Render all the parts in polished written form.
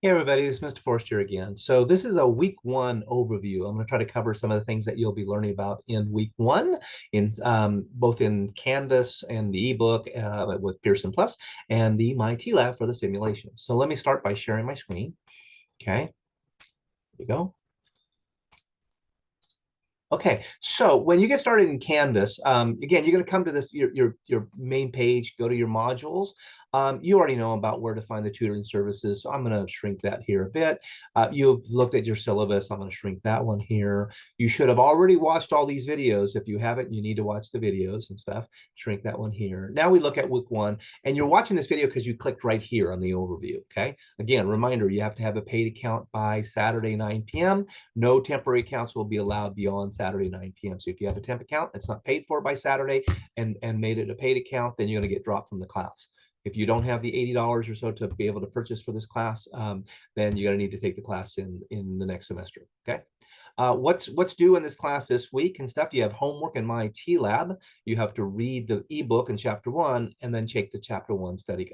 Hey everybody, this is Mr. Forster again. So this is a week 1 overview. I'm going to try to cover some of the things that you'll be learning about in week 1, in both in Canvas and the ebook with Pearson Plus and the MyTLab for the simulation. So let me start by sharing my screen. Okay, here we go. Okay, so when you get started in Canvas, again, you're going to come to this your main page, go to your modules. You already know about where to find the tutoring services, so I'm going to shrink that here a bit. You've looked at your syllabus. I'm going to shrink that one here. You should have already watched all these videos. If you haven't, you need to watch the videos and stuff. Shrink that one here. Now we look at week 1, and you're watching this video because you clicked right here on the overview, okay? Again, reminder, you have to have a paid account by Saturday, 9 p.m. No temporary accounts will be allowed beyond Saturday, 9 p.m. So if you have a temp account that's not paid for by Saturday and made it a paid account, then you're going to get dropped from the class. If you don't have the $80 or so to be able to purchase for this class, then you're going to need to take the class in the next semester. Okay. What's due in this class this week and stuff? You have homework in MyTLab. You have to read the ebook in chapter 1 and then take the chapter 1 study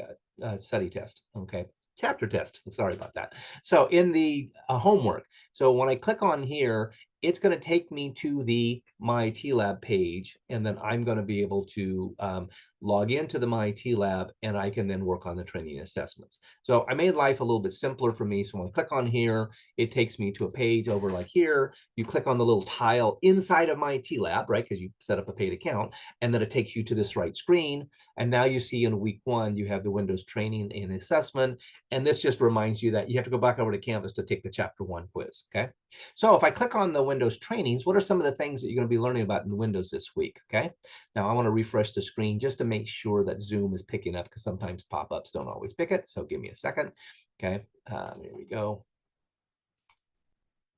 test. Okay. Chapter test. Sorry about that. So in the homework, so when I click on here, it's going to take me to the MyTLab page, and then I'm going to be able to log into the MyTLab, and I can then work on the training assessments. So I made life a little bit simpler for me. So when I click on here, it takes me to a page over like here. You click on the little tile inside of MyTLab, right? Because you set up a paid account, and then it takes you to this right screen. And now you see in week 1, you have the Windows training and assessment. And this just reminds you that you have to go back over to Canvas to take the chapter 1 quiz, okay? So if I click on the Windows trainings, what are some of the things that you're going to be learning about in Windows this week? Okay. Now I want to refresh the screen just to make sure that Zoom is picking up because sometimes pop-ups don't always pick it. So give me a second. Okay. Here we go.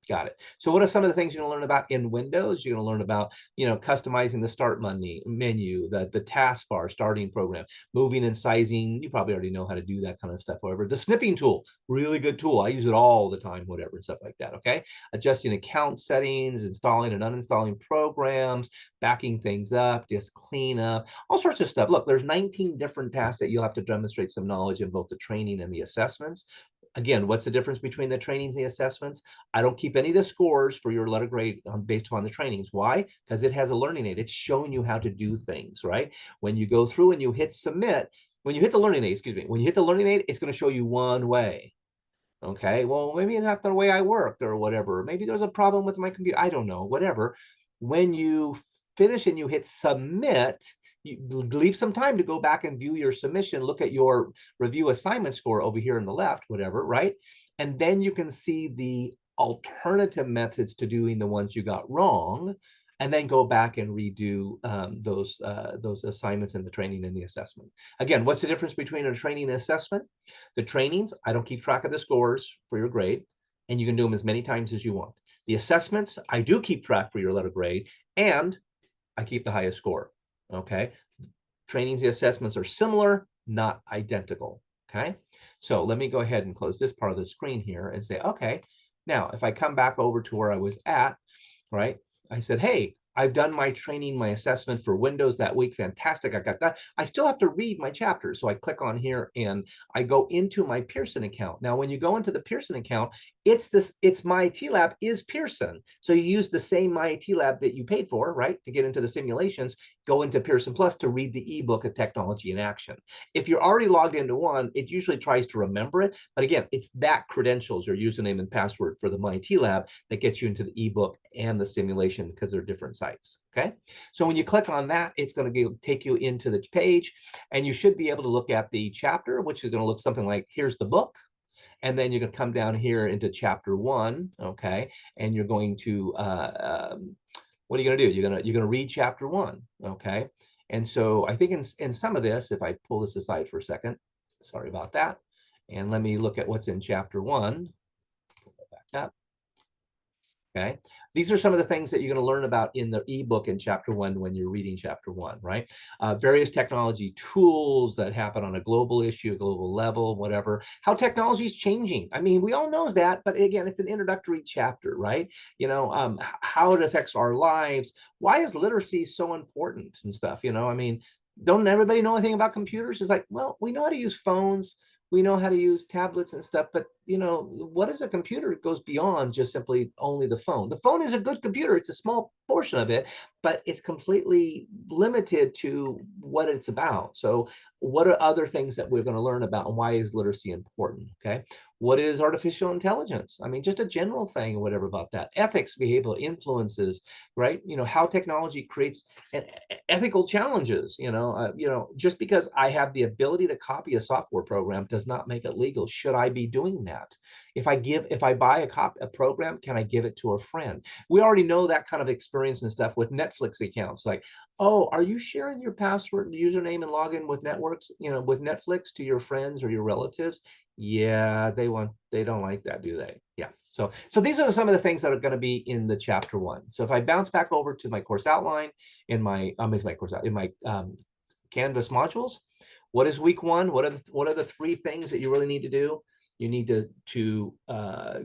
Got it. So what are some of the things you're going to learn about in Windows? You're going to learn about, customizing the start menu, the taskbar, starting program, moving and sizing. You probably already know how to do that kind of stuff. However, the snipping tool, really good tool. I use it all the time, whatever, stuff like that. Okay. Adjusting account settings, installing and uninstalling programs, backing things up, just clean up, all sorts of stuff. Look, there's 19 different tasks that you'll have to demonstrate some knowledge in both the training and the assessments. Again, what's the difference between the trainings and the assessments? I don't keep any of the scores for your letter grade based upon the trainings. Why? Because it has a learning aid. It's showing you how to do things, right? When you go through and you hit submit, when you hit the learning aid, when you hit the learning aid, it's going to show you one way. Okay, well, maybe it's not the way I worked or whatever. Maybe there's a problem with my computer. I don't know, whatever. When you finish and you hit submit, you leave some time to go back and view your submission, look at your review assignment score over here on the left, whatever, right? And then you can see the alternative methods to doing the ones you got wrong, and then go back and redo those assignments in the training and the assessment. Again, what's the difference between a training and assessment? The trainings, I don't keep track of the scores for your grade, and you can do them as many times as you want. The assessments, I do keep track for your letter grade, and I keep the highest score. Okay, trainings and assessments are similar, not identical. Okay, so let me go ahead and close this part of the screen here and say, okay, now if I come back over to where I was at, right, I said, hey, I've done my training, my assessment for Windows that week. Fantastic. I got that. I still have to read my chapters. So I click on here and I go into my Pearson account. Now, when you go into the Pearson account, it's MyTLab is Pearson. So you use the same MyTLab that you paid for, right, to get into the simulations, go into Pearson Plus to read the ebook of Technology in Action. If you're already logged into one, it usually tries to remember it. But again, it's that credentials, your username and password for the MyTLab that gets you into the ebook and the simulation because they're different sites. Okay. So when you click on that, it's going to take you into the page, and you should be able to look at the chapter, which is going to look something like, here's the book. And then you're going to come down here into chapter 1, okay? And you're going to, what are you going to do? You're going to read chapter 1, okay? And so I think in some of this, if I pull this aside for a second, sorry about that. And let me look at what's in chapter 1. Back up. Okay, these are some of the things that you're going to learn about in the ebook in chapter 1 when you're reading chapter 1, right? Various technology tools that happen on a global issue, a global level, whatever. How technology is changing. I mean, we all know that, but again, it's an introductory chapter, right? How it affects our lives. Why is literacy so important and stuff? I mean, don't everybody know anything about computers? It's like, well, we know how to use phones. We know how to use tablets and stuff, but what is a computer? It goes beyond just simply only the phone. The phone is a good computer. It's a small portion of it, but it's completely limited to what it's about. So what are other things that we're going to learn about, and why is literacy important? Okay. What is artificial intelligence? I mean, just a general thing or whatever about that. Ethics, behavioral influences, right? How technology creates ethical challenges. Just because I have the ability to copy a software program does not make it legal. Should I be doing that? If I buy a program, can I give it to a friend? We already know that kind of experience and stuff with Netflix accounts. Like, oh, are you sharing your password, username, and login with with Netflix to your friends or your relatives? Yeah, they don't like that, do they? Yeah. So these are some of the things that are going to be in the chapter 1. So if I bounce back over to my course outline in my Canvas modules, what is week 1? What are the 3 things that you really need to do? You need to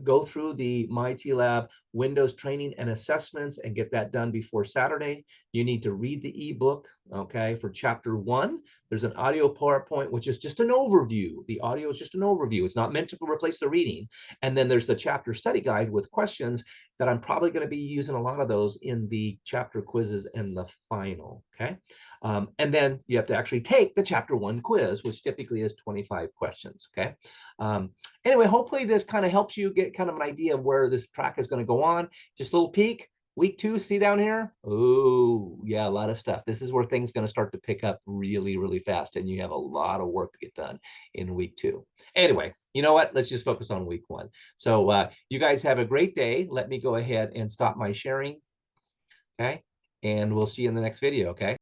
go through the MyTLab Windows training and assessments and get that done before Saturday. You need to read the ebook, okay, for chapter 1. There's an audio PowerPoint, which is just an overview. The audio is just an overview. It's not meant to replace the reading. And then there's the chapter study guide with questions that I'm probably going to be using a lot of those in the chapter quizzes and the final, okay? And then you have to actually take the chapter 1 quiz, which typically is 25 questions, okay? Anyway, hopefully this kind of helps you get kind of an idea of where this track is going to go on. Just a little peek. Week 2, see down here? Oh, yeah, a lot of stuff. This is where things going to start to pick up really, really fast, and you have a lot of work to get done in week 2. Anyway, you know what? Let's just focus on week 1. So you guys have a great day. Let me go ahead and stop my sharing, okay? And we'll see you in the next video, okay?